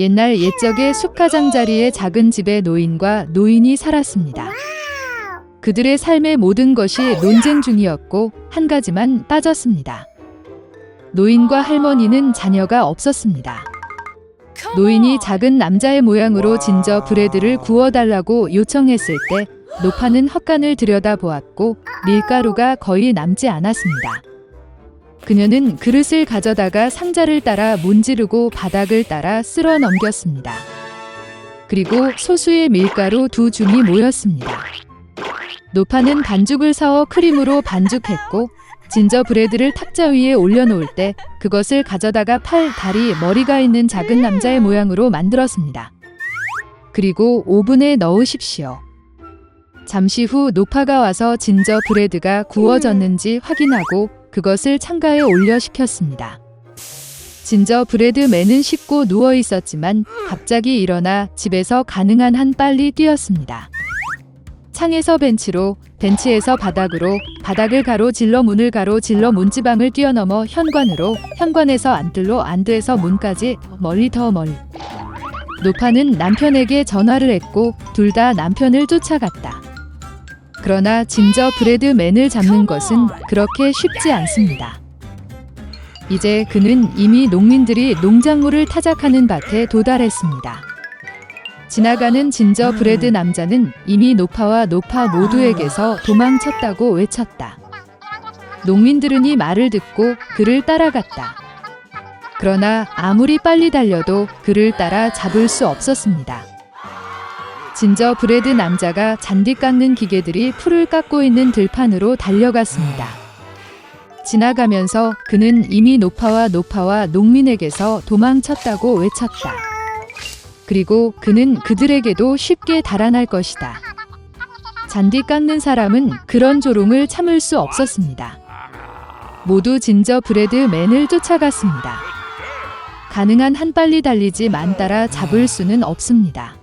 옛날 옛적에 숲가장자리의 작은 집에 노인과 노인이 살았습니다. 그들의 삶의 모든 것이 논쟁 중이었고 한 가지만 빠졌습니다. 노인과 할머니는 자녀가 없었습니다. 노인이 작은 남자의 모양으로 진저브레드를 구워달라고 요청했을 때 노파는 헛간을 들여다보았고 밀가루가 거의 남지 않았습니다. 그녀는 그릇을 가져다가 상자를 따라 문지르고 바닥을 따라 쓸어 넘겼습니다. 그리고 소수의 밀가루 2줌이 모였습니다. 노파는 반죽을 사어 크림으로 반죽했고 진저브레드를 탁자 위에 올려놓을 때 그것을 가져다가 팔, 다리, 머리가 있는 작은 남자의 모양으로 만들었습니다. 그리고 오븐에 넣으십시오. 잠시 후 노파가 와서 진저브레드가 구워졌는지 확인하고 그것을 창가에 올려 식혔습니다. 진저브레드맨은 씻고 누워 있었지만 갑자기 일어나 집에서 가능한 한 빨리 뛰었습니다. 창에서 벤치로, 벤치에서 바닥으로, 바닥을 가로질러 문을 가로질러 문지방을 뛰어넘어 현관으로, 현관에서 안뜰로, 안뜰에서 문까지 멀리 더 멀리. 노파는 남편에게 전화를 했고 둘 다 남편을 쫓아갔다. 그러나 진저브레드맨을 잡는 것은 그렇게 쉽지 않습니다. 이제 그는 이미 농민들이 농작물을 타작하는 밭에 도달했습니다. 지나가는 진저브레드 남자는 이미 노파와 노파 모두에게서 도망쳤다고 외쳤다. 농민들은 이 말을 듣고 그를 따라갔다. 그러나 아무리 빨리 달려도 그를 따라 잡을 수 없었습니다. 진저브레드 남자가 잔디 깎는 기계들이 풀을 깎고 있는 들판으로 달려갔습니다. 지나가면서 그는 이미 노파와 농민에게서 도망쳤다고 외쳤다. 그리고 그는 그들에게도 쉽게 달아날 것이다. 잔디 깎는 사람은 그런 조롱을 참을 수 없었습니다. 모두 진저브레드맨을 쫓아갔습니다. 가능한 한 빨리 달리지만 따라 잡을 수는 없습니다.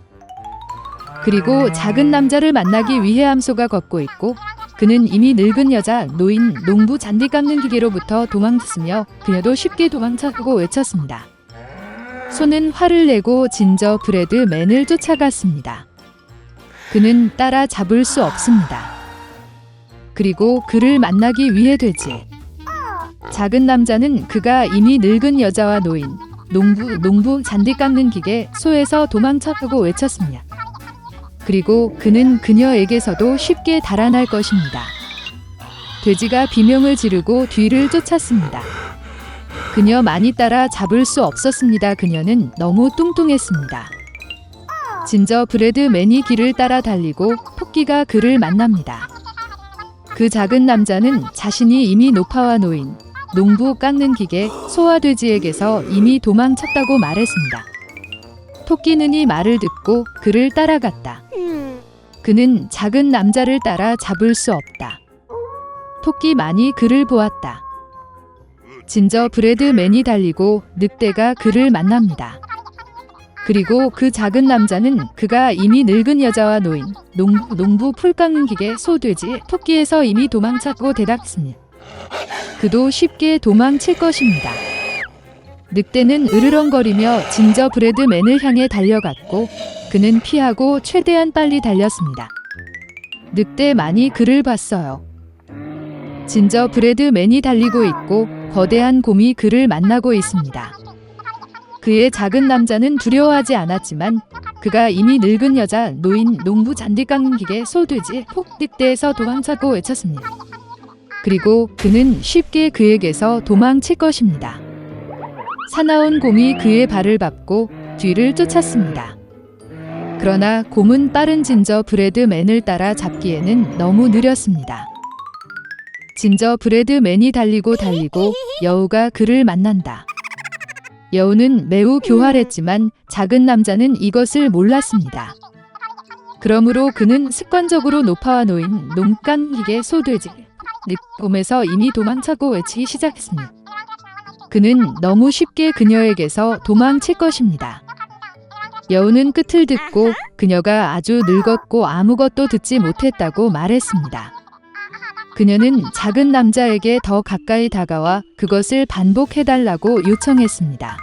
그리고 작은 남자를 만나기 위해 함소가 걷고 있고 그는 이미 늙은 여자, 노인, 농부 잔디 깎는 기계로부터 도망쳤으며 그녀도 쉽게 도망쳤고 외쳤습니다. 소는 화를 내고 진저브레드맨을 쫓아갔습니다. 그는 따라 잡을 수 없습니다. 그리고 그를 만나기 위해 되지. 작은 남자는 그가 이미 늙은 여자와 노인, 농부 잔디 깎는 기계, 소에서 도망쳤고 외쳤습니다. 그리고 그는 그녀에게서도 쉽게 달아날 것입니다. 돼지가 비명을 지르고 뒤를 쫓았습니다. 그녀 많이 따라 잡을 수 없었습니다. 그녀는 너무 뚱뚱했습니다. 진저브레드맨이 길을 따라 달리고 토끼가 그를 만납니다. 그 작은 남자는 자신이 이미 노파와 노인, 농부 깎는 기계, 소와 돼지에게서 이미 도망쳤다고 말했습니다. 토끼는 이 말을 듣고 그를 따라갔다. 그는 작은 남자를 따라 잡을 수 없다. 토끼만이 그를 보았다. 진저브레드맨이 달리고 늑대가 그를 만납니다. 그리고 그 작은 남자는 그가 이미 늙은 여자와 노인, 농부 풀 깎는 기계, 소, 돼지, 토끼에서 이미 도망쳤고 대답했습니다. 그도 쉽게 도망칠 것입니다. 늑대는 으르렁거리며 진저브레드맨을 향해 달려갔고 그는 피하고 최대한 빨리 달렸습니다. 늑대만이 그를 봤어요. 진저브레드맨이 달리고 있고 거대한 곰이 그를 만나고 있습니다. 그의 작은 남자는 두려워하지 않았지만 그가 이미 늙은 여자, 노인, 농부 잔디 깎는 기계, 소, 돼지, 늑대에서 도망쳤고 외쳤습니다. 그리고 그는 쉽게 그에게서 도망칠 것입니다. 사나운 곰이 그의 발을 밟고 뒤를 쫓았습니다. 그러나 곰은 빠른 진저브레드맨을 따라 잡기에는 너무 느렸습니다. 진저브레드맨이 달리고 여우가 그를 만난다. 여우는 매우 교활했지만 작은 남자는 이것을 몰랐습니다. 그러므로 그는 습관적으로 노파와 노인, 농간 기계, 소, 돼지, 곰에서 이미 도망쳤고 외치기 시작했습니다. 그는 너무 쉽게 그녀에게서 도망칠 것입니다. 여우는 끝을 듣고 그녀가 아주 늙었고 아무것도 듣지 못했다고 말했습니다. 그녀는 작은 남자에게 더 가까이 다가와 그것을 반복해달라고 요청했습니다.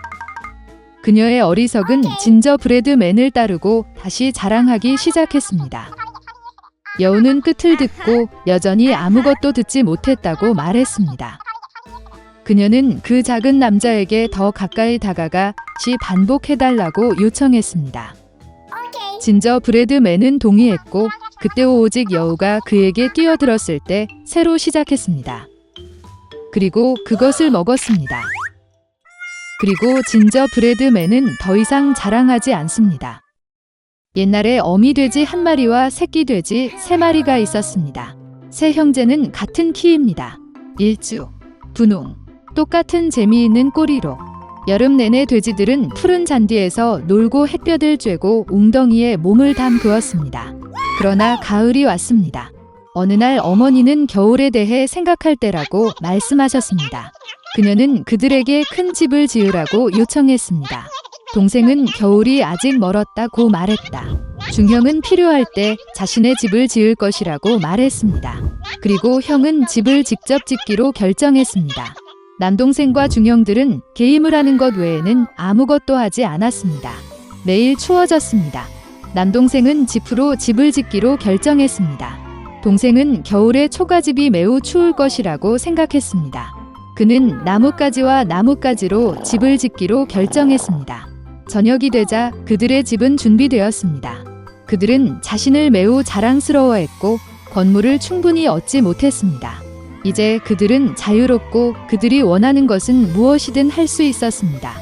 그녀의 어리석은 진저브레드맨을 따르고 다시 자랑하기 시작했습니다. 여우는 끝을 듣고 여전히 아무것도 듣지 못했다고 말했습니다. 그녀는 그 작은 남자에게 더 가까이 다가가 다시 반복해달라고 요청했습니다. 진저브레드맨은 동의했고 그때 오직 여우가 그에게 끼어들었을 때 새로 시작했습니다. 그리고 그것을 먹었습니다. 그리고 진저브레드맨은 더 이상 자랑하지 않습니다. 옛날에 어미 돼지 한 마리와 새끼 돼지 3마리가 있었습니다. 세 형제는 같은 키입니다. 일주, 분홍, 똑같은 재미있는 꼬리로 여름 내내 돼지들은 푸른 잔디에서 놀고 햇볕을 쬐고 웅덩이에 몸을 담그었습니다. 그러나 가을이 왔습니다. 어느 날 어머니는 겨울에 대해 생각할 때라고 말씀하셨습니다. 그녀는 그들에게 큰 집을 지으라고 요청했습니다. 동생은 겨울이 아직 멀었다고 말했다. 중형은 필요할 때 자신의 집을 지을 것이라고 말했습니다. 그리고 형은 집을 직접 짓기로 결정했습니다. 남동생과 중형들은 게임을 하는 것 외에는 아무것도 하지 않았습니다. 매일 추워졌습니다. 남동생은 지프로 집을 짓기로 결정했습니다. 동생은 겨울에 초가집이 매우 추울 것이라고 생각했습니다. 그는 나뭇가지와 나뭇가지로 집을 짓기로 결정했습니다. 저녁이 되자 그들의 집은 준비되었습니다. 그들은 자신을 매우 자랑스러워했고 건물을 충분히 얻지 못했습니다. 이제 그들은 자유롭고 그들이 원하는 것은 무엇이든 할 수 있었습니다.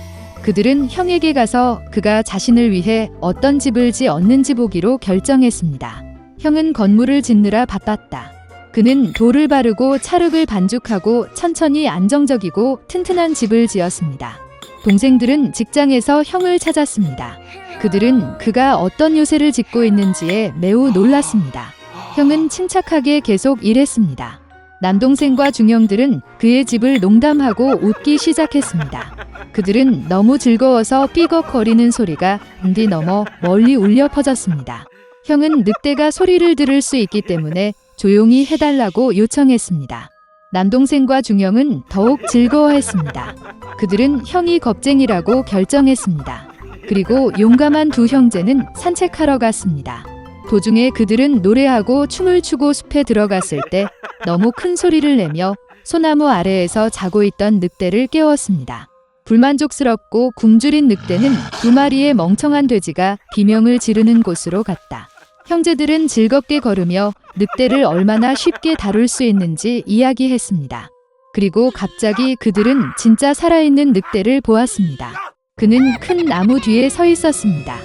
그들은 형에게 가서 그가 자신을 위해 어떤 집을 지었는지 보기로 결정했습니다. 형은 건물을 짓느라 바빴다. 그는 돌을 바르고 찰흙을 반죽하고 천천히 안정적이고 튼튼한 집을 지었습니다. 동생들은 직장에서 형을 찾았습니다. 그들은 그가 어떤 요새를 짓고 있는지에 매우 놀랐습니다. 형은 침착하게 계속 일했습니다. 남동생과 중형들은 그의 집을 농담하고 웃기 시작했습니다. 그들은 너무 즐거워서 삐걱거리는 소리가 단디 넘어 멀리 울려 퍼졌습니다. 형은 늑대가 소리를 들을 수 있기 때문에 조용히 해달라고 요청했습니다. 남동생과 중형은 더욱 즐거워했습니다. 그들은 형이 겁쟁이라고 결정했습니다. 그리고 용감한 두 형제는 산책하러 갔습니다. 도중에 그들은 노래하고 춤을 추고 숲에 들어갔을 때 너무 큰 소리를 내며 소나무 아래에서 자고 있던 늑대를 깨웠습니다. 불만족스럽고 굶주린 늑대는 2마리의 멍청한 돼지가 비명을 지르는 곳으로 갔다. 형제들은 즐겁게 걸으며 늑대를 얼마나 쉽게 다룰 수 있는지 이야기했습니다. 그리고 갑자기 그들은 진짜 살아있는 늑대를 보았습니다. 그는 큰 나무 뒤에 서 있었습니다.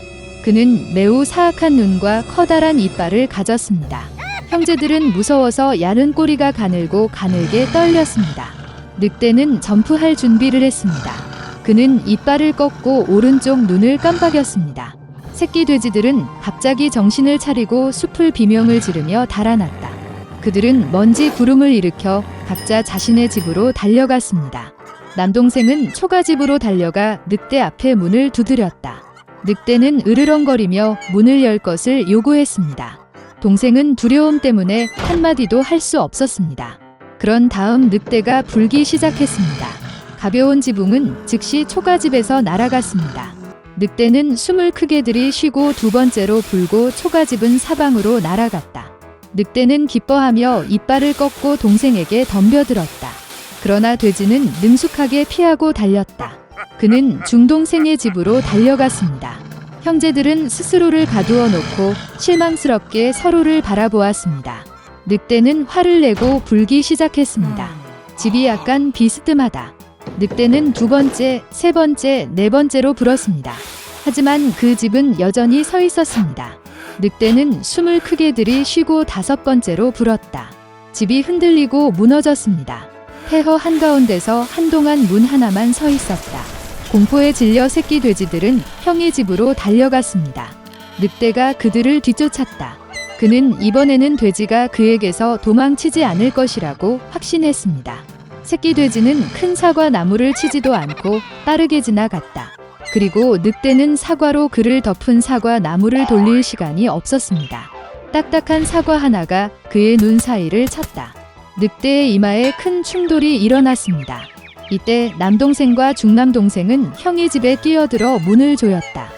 그는 매우 사악한 눈과 커다란 이빨을 가졌습니다. 형제들은 무서워서 야른 꼬리가 가늘고 가늘게 떨렸습니다. 늑대는 점프할 준비를 했습니다. 그는 이빨을 꺾고 오른쪽 눈을 깜빡였습니다. 새끼 돼지들은 갑자기 정신을 차리고 숲을 비명을 지르며 달아났다. 그들은 먼지 구름을 일으켜 각자 자신의 집으로 달려갔습니다. 남동생은 초가집으로 달려가 늑대 앞에 문을 두드렸다. 늑대는 으르렁거리며 문을 열 것을 요구했습니다. 동생은 두려움 때문에 한마디도 할 수 없었습니다. 그런 다음 늑대가 불기 시작했습니다. 가벼운 지붕은 즉시 초가집에서 날아갔습니다. 늑대는 숨을 크게 들이쉬고 2번째로 불고 초가집은 사방으로 날아갔다. 늑대는 기뻐하며 이빨을 꺾고 동생에게 덤벼들었다. 그러나 돼지는 능숙하게 피하고 달렸다. 그는 중동생의 집으로 달려갔습니다. 형제들은 스스로를 가두어 놓고 실망스럽게 서로를 바라보았습니다. 늑대는 화를 내고 불기 시작했습니다. 집이 약간 비스듬하다. 늑대는 2번째, 3번째, 4번째로 불었습니다. 하지만 그 집은 여전히 서 있었습니다. 늑대는 숨을 크게 들이쉬고 5번째로 불었다. 집이 흔들리고 무너졌습니다. 폐허 한가운데서 한동안 문 하나만 서 있었다. 공포에 질려 새끼 돼지들은 형의 집으로 달려갔습니다. 늑대가 그들을 뒤쫓았다. 그는 이번에는 돼지가 그에게서 도망치지 않을 것이라고 확신했습니다. 새끼 돼지는 큰 사과 나무를 치지도 않고 빠르게 지나갔다. 그리고 늑대는 사과로 그를 덮은 사과 나무를 돌릴 시간이 없었습니다. 딱딱한 사과 하나가 그의 눈 사이를 쳤다. 늑대의 이마에 큰 충돌이 일어났습니다. 이때 남동생과 중남동생은 형의 집에 뛰어들어 문을 조였다.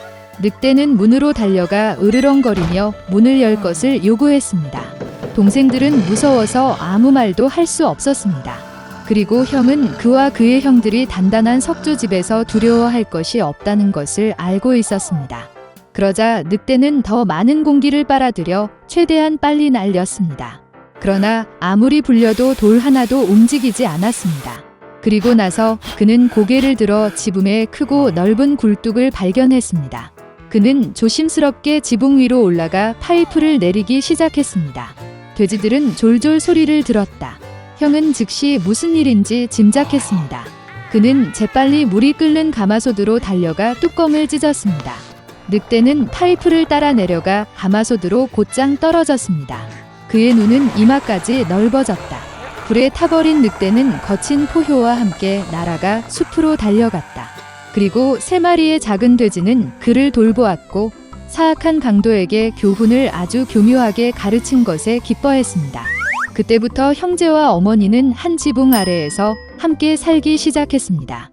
늑대는 문으로 달려가 으르렁거리며 문을 열 것을 요구했습니다. 동생들은 무서워서 아무 말도 할 수 없었습니다. 그리고 형은 그와 그의 형들이 단단한 석조집에서 두려워할 것이 없다는 것을 알고 있었습니다. 그러자 늑대는 더 많은 공기를 빨아들여 최대한 빨리 날렸습니다. 그러나 아무리 불려도 돌 하나도 움직이지 않았습니다. 그리고 나서 그는 고개를 들어 지붕에 크고 넓은 굴뚝을 발견했습니다. 그는 조심스럽게 지붕 위로 올라가 파이프를 내리기 시작했습니다. 돼지들은 졸졸 소리를 들었다. 형은 즉시 무슨 일인지 짐작했습니다. 그는 재빨리 물이 끓는 가마솥으로 달려가 뚜껑을 찢었습니다. 늑대는 파이프를 따라 내려가 가마솥으로 곧장 떨어졌습니다. 그의 눈은 이마까지 넓어졌다. 불에 타버린 늑대는 거친 포효와 함께 날아가 숲으로 달려갔다. 그리고 3마리의 작은 돼지는 그를 돌보았고 사악한 강도에게 교훈을 아주 교묘하게 가르친 것에 기뻐했습니다. 그때부터 형제와 어머니는 한 지붕 아래에서 함께 살기 시작했습니다.